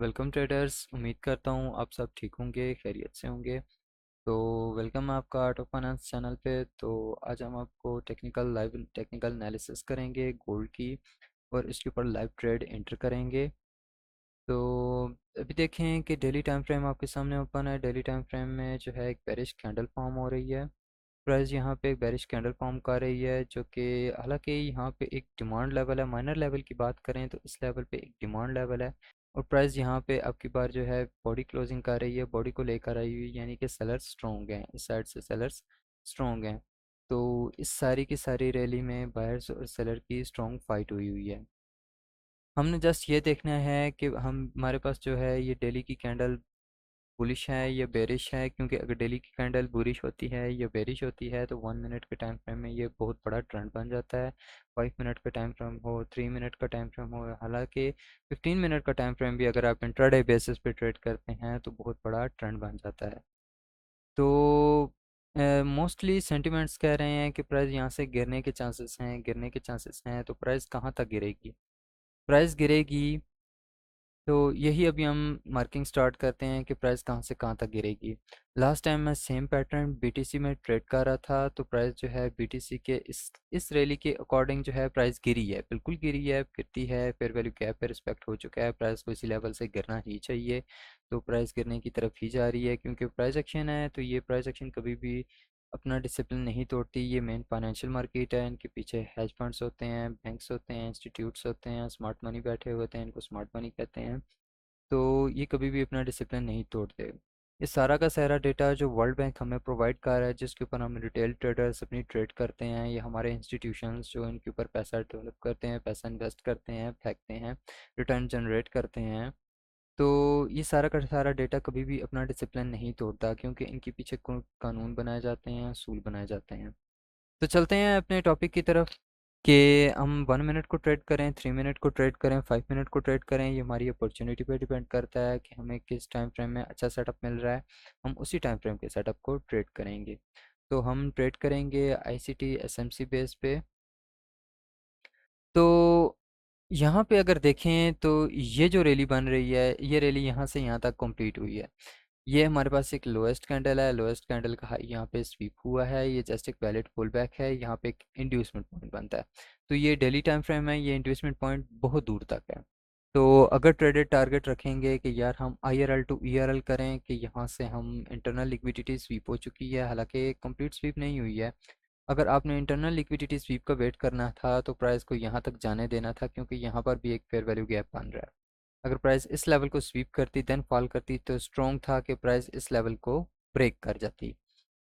Welcome traders. उम्मीद करता हूँ आप सब ठीक होंगे, खैरियत से होंगे। तो वेलकम है आपका आर्ट ऑफ फाइनेंस चैनल पे। तो आज हम आपको टेक्निकल एनालिसिस करेंगे गोल्ड की, और इसके ऊपर लाइव ट्रेड एंटर करेंगे। तो अभी देखें कि डेली टाइम फ्रेम आपके सामने ओपन है। डेली टाइम फ्रेम में जो है एक बेरिश कैंडल फॉर्म हो रही है। प्राइस यहाँ पे एक बेरिश कैंडल फॉर्म कर रही है, जो कि हालांकि यहाँ पे एक डिमांड लेवल है। माइनर लेवल की बात करें तो इस लेवल पे एक डिमांड लेवल है। और प्राइस यहाँ पे अब की बार जो है बॉडी क्लोजिंग कर रही है, बॉडी को लेकर आई हुई, यानी कि सेलर्स स्ट्रॉन्ग हैं, इस साइड से सेलर्स स्ट्रॉन्ग हैं। तो इस सारी की सारी रैली में बायर्स और सेलर की स्ट्रॉन्ग फाइट हुई हुई है। हमने जस्ट ये देखना है कि हमारे पास जो है ये डेली की कैंडल बुलिश है या बेरिश है, क्योंकि अगर डेली की कैंडल बुलिश होती है या बेरिश होती है तो 1 मिनट के टाइम फ्रेम में ये बहुत बड़ा ट्रेंड बन जाता है। 5 मिनट का टाइम फ्रेम हो, 3 मिनट का टाइम फ्रेम हो, हालांकि 15 मिनट का टाइम फ्रेम भी अगर आप इंट्राडे बेसिस पे ट्रेड करते हैं तो बहुत बड़ा ट्रेंड बन जाता है। तो मोस्टली सेंटिमेंट्स कह रहे हैं कि प्राइस यहाँ से गिरने के चांसेस हैं। तो प्राइस कहाँ तक गिरेगी? प्राइस गिरेगी, तो यही अभी हम मार्किंग स्टार्ट करते हैं कि प्राइस कहाँ से कहाँ तक गिरेगी। लास्ट टाइम मैं सेम पैटर्न बीटीसी में ट्रेड कर रहा था, तो प्राइस जो है बीटीसी के इस रैली के अकॉर्डिंग जो है प्राइस गिरी है, बिल्कुल गिरी है, गिरती है। फेयर वैल्यू गैप पे रिस्पेक्ट हो चुका है, प्राइस को इसी लेवल से गिरना ही चाहिए। तो प्राइस गिरने की तरफ ही जा रही है, क्योंकि प्राइस एक्शन है, तो ये प्राइस एक्शन कभी भी अपना डिसिप्लिन नहीं तोड़ती। ये मेन फाइनेंशियल मार्केट है, इनके पीछे हेज फंड्स होते हैं, बैंक्स होते हैं, इंस्टीट्यूट्स होते हैं, स्मार्ट मनी बैठे हुए होते हैं, इनको स्मार्ट मनी कहते हैं। तो ये कभी भी अपना डिसिप्लिन नहीं तोड़ते। ये सारा का सारा डेटा जो वर्ल्ड बैंक हमें प्रोवाइड कर रहा है, जिसके ऊपर हम रिटेल ट्रेडर्स अपनी ट्रेड करते हैं, ये हमारे इंस्टीट्यूशंस जो इनके ऊपर पैसा डेवलप करते हैं, पैसा इन्वेस्ट करते हैं, फेंकते हैं, रिटर्न जनरेट करते हैं। तो ये सारा का सारा डेटा कभी भी अपना डिसिप्लिन नहीं तोड़ता, क्योंकि इनके पीछे कानून बनाए जाते हैं, असूल बनाए जाते हैं। तो चलते हैं अपने टॉपिक की तरफ कि हम 1 मिनट को ट्रेड करें, 3 मिनट को ट्रेड करें, 5 मिनट को ट्रेड करें। ये हमारी अपॉर्चुनिटी पे डिपेंड करता है कि हमें किस टाइम फ्रेम में अच्छा सेटअप मिल रहा है, हम उसी टाइम फ्रेम के सेटअप को ट्रेड करेंगे। तो हम ट्रेड करेंगे आईसीटी एसएमसी बेस पे। तो यहाँ पे अगर देखें तो ये जो रैली बन रही है, ये रैली यहाँ से यहाँ तक कंप्लीट हुई है। ये हमारे पास एक लोएस्ट कैंडल है, लोएस्ट कैंडल का हाई यहाँ पे स्वीप हुआ है, ये जस्ट एक वैलिड पुल बैक है, यहाँ पे एक इंड्यूसमेंट पॉइंट बनता है। तो ये डेली टाइम फ्रेम है, ये इंड्यूसमेंट पॉइंट बहुत दूर तक है। तो अगर ट्रेडेड टारगेट रखेंगे कि यार हम IRL टू ERL करें, कि यहाँ से हम इंटरनल लिक्विडिटी स्वीप हो चुकी है, हालांकि कंप्लीट स्वीप नहीं हुई है। अगर आपने इंटरनल लिक्विडिटी स्वीप का वेट करना था तो प्राइस को यहाँ तक जाने देना था, क्योंकि यहाँ पर भी एक फेयर वैल्यू गैप बन रहा है। अगर प्राइस इस लेवल को स्वीप करती देन फॉल करती, तो स्ट्रॉन्ग था कि प्राइस इस लेवल को ब्रेक कर जाती।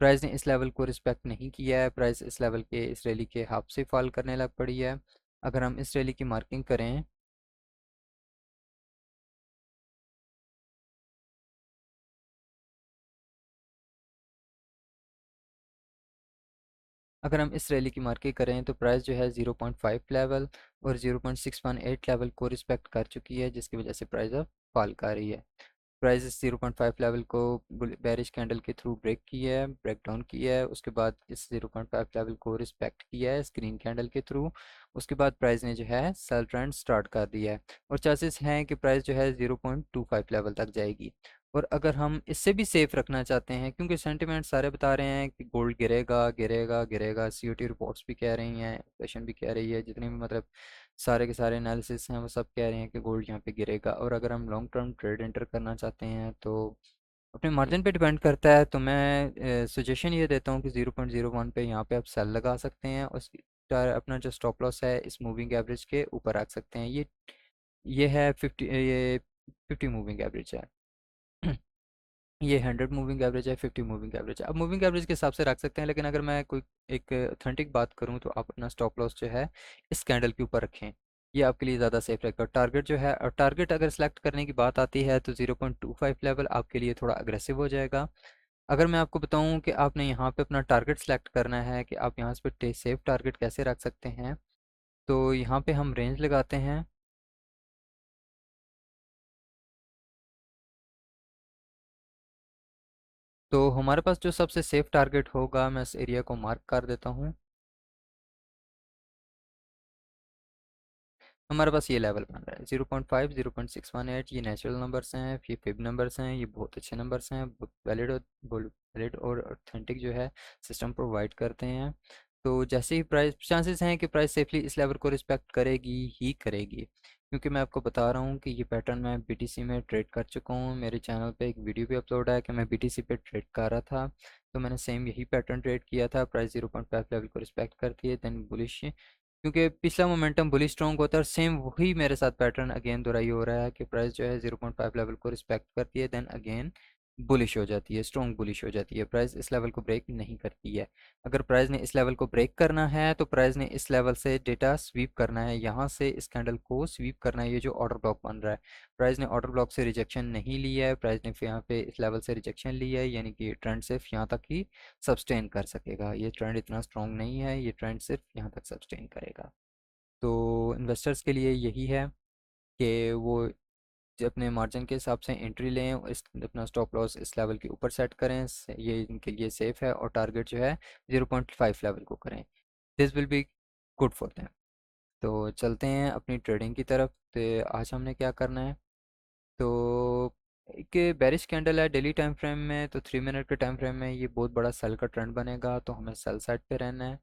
प्राइस ने इस लेवल को रिस्पेक्ट नहीं किया है, प्राइस इस लेवल के इस रैली के हाफ से फॉल करने लग पड़ी है। अगर हम इस रैली की मार्किंग करें, अगर हम इस रैली की मार्किंग करें तो प्राइस जो है 0.5 लेवल और 0.618 लेवल को रिस्पेक्ट कर चुकी है, जिसकी वजह से प्राइस अब फॉल कर रही है। प्राइस इस 0.5 लेवल को बेरिश कैंडल के थ्रू ब्रेक किया है, ब्रेक डाउन किया है, उसके बाद इस 0.5 लेवल को रिस्पेक्ट किया है स्क्रीन कैंडल के थ्रू। उसके बाद प्राइस ने जो है सेल ट्रेंड स्टार्ट कर दिया है, और चांसेस हैं कि प्राइस जो है 0.25 लेवल तक जाएगी। और अगर हम इससे भी सेफ रखना चाहते हैं, क्योंकि सेंटिमेंट सारे बता रहे हैं कि गोल्ड गिरेगा गिरेगा गिरेगा, COT रिपोर्ट्स भी कह रही हैं, इन्फ्लेशन भी कह रही है, जितने भी मतलब सारे के सारे एनालिसिस हैं वो सब कह रहे हैं कि गोल्ड यहाँ पे गिरेगा। और अगर हम लॉन्ग टर्म ट्रेड एंटर करना चाहते हैं तो अपने मार्जिन पे डिपेंड करता है। तो मैं सजेशन ये देता हूँ कि 0.01 पे यहाँ पे आप सेल लगा सकते हैं, और अपना जो स्टॉप लॉस है इस मूविंग एवरेज के ऊपर रख सकते हैं। ये है 50, ये 50 मूविंग एवरेज है। ये 100 मूविंग एवरेज है, 50 मूविंग एवरेज है। अब मूविंग एवरेज के हिसाब से रख सकते हैं, लेकिन अगर मैं कोई एक ऑथेंटिक बात करूं तो आप अपना स्टॉप लॉस जो है इस कैंडल के ऊपर रखें, ये आपके लिए ज़्यादा सेफ रहेगा। टारगेट जो है, और टारगेट अगर सेलेक्ट करने की बात आती है तो 0.25 लेवल आपके लिए थोड़ा अग्रेसिव हो जाएगा। अगर मैं आपको बताऊं कि आपने यहाँ पे अपना टारगेट सेलेक्ट करना है कि आप यहाँ पे सेफ टारगेट कैसे रख सकते हैं, तो यहाँ पे हम रेंज लगाते हैं। तो हमारे पास जो सबसे सेफ टारगेट होगा, मैं इस एरिया को मार्क कर देता हूँ। हमारे पास ये लेवल बन रहा है 0.5, 0.618, ये नेचुरल नंबर्स हैं, ये फिब नंबर्स हैं, ये बहुत अच्छे नंबर्स हैं, वैलिड और ऑथेंटिक जो है सिस्टम प्रोवाइड करते हैं। तो जैसे ही प्राइस, चांसेस हैं कि प्राइस सेफली इस लेवल को रिस्पेक्ट करेगी ही करेगी, क्योंकि मैं आपको बता रहा हूँ कि ये पैटर्न मैं बीटीसी में ट्रेड कर चुका हूँ। मेरे चैनल पे एक वीडियो भी अपलोड है कि मैं बीटीसी पे ट्रेड कर रहा था, तो मैंने सेम यही पैटर्न ट्रेड किया था। प्राइस 0.5 लेवल को रिस्पेक्ट करती है देन बुलिश, क्योंकि पिछला मोमेंटम बुलिश स्ट्रॉन्ग होता है, और सेम वही मेरे साथ पैटर्न अगेन दोहराई हो रहा है कि प्राइस जो है 0.5 लेवल को रिस्पेक्ट करती है देन अगेन बुलिश हो जाती है, स्ट्रॉन्ग बुलिश हो जाती है। प्राइस इस लेवल को ब्रेक नहीं करती है। अगर प्राइस ने इस लेवल को ब्रेक करना है तो प्राइस ने इस लेवल से डेटा स्वीप करना है, यहाँ से इस कैंडल को स्वीप करना है। ये जो ऑर्डर ब्लॉक बन रहा है, प्राइस ने ऑर्डर ब्लॉक से रिजेक्शन नहीं लिया है, प्राइस ने यहाँ पे इस लेवल से रिजेक्शन लिया है, यानी कि ट्रेंड सिर्फ यहाँ तक ही सस्टेन कर सकेगा। ये ट्रेंड इतना स्ट्रॉन्ग नहीं है, ये ट्रेंड सिर्फ यहाँ तक सस्टेन करेगा। तो इन्वेस्टर्स के लिए यही है कि वो अपने मार्जिन के हिसाब से एंट्री लें और इस अपना स्टॉप लॉस इस लेवल के ऊपर सेट करें, ये इनके लिए सेफ है, और टारगेट जो है 0.5 लेवल को करें। This will be good for them. तो चलते हैं अपनी ट्रेडिंग की तरफ। तो आज हमने क्या करना है, तो एक बेरिश कैंडल है डेली टाइम फ्रेम में, तो 3 मिनट के टाइम फ्रेम में ये बहुत बड़ा सेल का ट्रेंड बनेगा, तो हमें सेल साइड पे रहना है।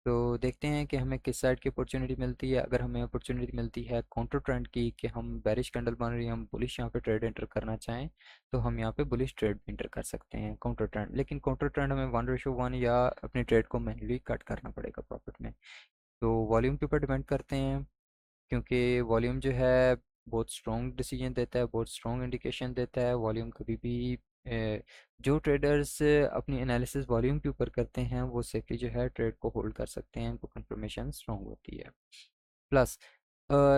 तो देखते हैं कि हमें किस साइड की अपॉर्चुनिटी मिलती है। अगर हमें अपॉर्चुनिटी मिलती है काउंटर ट्रेंड की, कि हम बेरिश कैंडल बन रही है, हम बुलिश यहाँ पे ट्रेड एंटर करना चाहें, तो हम यहाँ पे बुलिश ट्रेड एंटर कर सकते हैं काउंटर ट्रेंड। लेकिन काउंटर ट्रेंड हमें 1:1 या अपनी ट्रेड को मैन्युअली कट करना पड़ेगा प्रॉफिट में। तो वॉल्यूम के ऊपर डिपेंड करते हैं, क्योंकि वॉल्यूम जो है बहुत स्ट्रॉन्ग डिसीजन देता है, बहुत स्ट्रॉन्ग इंडिकेशन देता है। वॉल्यूम कभी भी जो ट्रेडर्स अपनी एनालिसिस वॉल्यूम के ऊपर करते हैं वो सेफली जो है ट्रेड को होल्ड कर सकते हैं, उनको कंफर्मेशन स्ट्रॉन्ग होती है। प्लस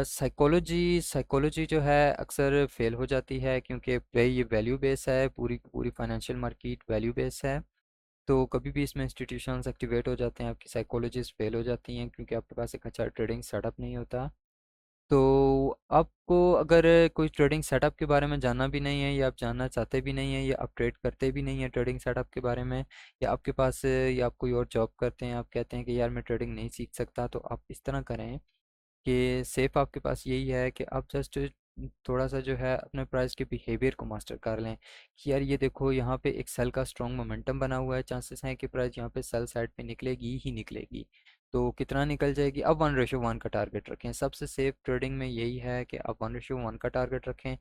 साइकोलॉजी साइकोलॉजी जो है अक्सर फेल हो जाती है, क्योंकि ये वैल्यू बेस है, पूरी पूरी फाइनेंशियल मार्केट वैल्यू बेस है। तो कभी भी इसमें इंस्टीट्यूशंस एक्टिवेट हो जाते हैं, आपकी साइकोलॉजीज फेल हो जाती हैं, क्योंकि आपके पास एक अच्छा ट्रेडिंग सेटअप नहीं होता। तो आपको अगर कोई ट्रेडिंग सेटअप के बारे में जानना भी नहीं है, या आप जानना चाहते भी नहीं हैं, या आप ट्रेड करते भी नहीं हैं ट्रेडिंग सेटअप के बारे में, या आपके पास या आप कोई और जॉब करते हैं, आप कहते हैं कि यार मैं ट्रेडिंग नहीं सीख सकता, तो आप इस तरह करें कि सेफ आपके पास यही है कि आप जस्ट थोड़ा सा जो है अपने प्राइस के बिहेवियर को मास्टर कर लें, कि यार ये देखो यहाँ पे एक सेल का स्ट्रॉन्ग मोमेंटम बना हुआ है, चांसेस हैं कि प्राइस यहाँ पे सेल साइड पे निकलेगी ही निकलेगी। तो कितना निकल जाएगी, अब 1:1 का टारगेट रखें। सबसे सेफ ट्रेडिंग में यही है कि आप 1:1 का टारगेट रखें।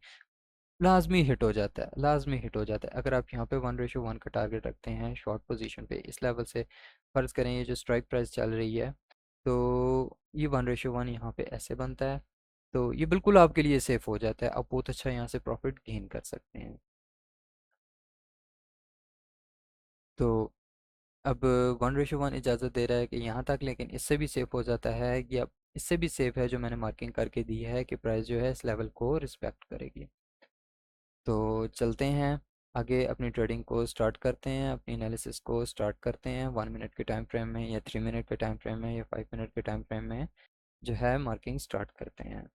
लाजमी हिट हो जाता है, लाजमी हिट हो जाता है अगर आप यहाँ पे 1:1 का टारगेट रखते हैं शॉर्ट पोजीशन पे इस लेवल से। फ़र्ज़ करें ये जो स्ट्राइक प्राइस चल रही है, तो ये 1:1 यहाँ पे ऐसे बनता है, तो ये बिल्कुल आपके लिए सेफ़ हो जाता है, आप बहुत अच्छा यहाँ से प्रॉफिट गेन कर सकते हैं। तो अब 1:1 इजाज़त दे रहा है कि यहाँ तक, लेकिन इससे भी सेफ़ हो जाता है कि अब इससे भी सेफ़ है जो मैंने मार्किंग करके दी है कि प्राइस जो है इस लेवल को रिस्पेक्ट करेगी। तो चलते हैं आगे, अपनी ट्रेडिंग को स्टार्ट करते हैं, अपनी एनालिसिस को स्टार्ट करते हैं। 1 मिनट के टाइम फ्रेम में, या 3 मिनट के टाइम फ्रेम में, या 5 मिनट के टाइम फ्रेम में जो है मार्किंग स्टार्ट करते हैं।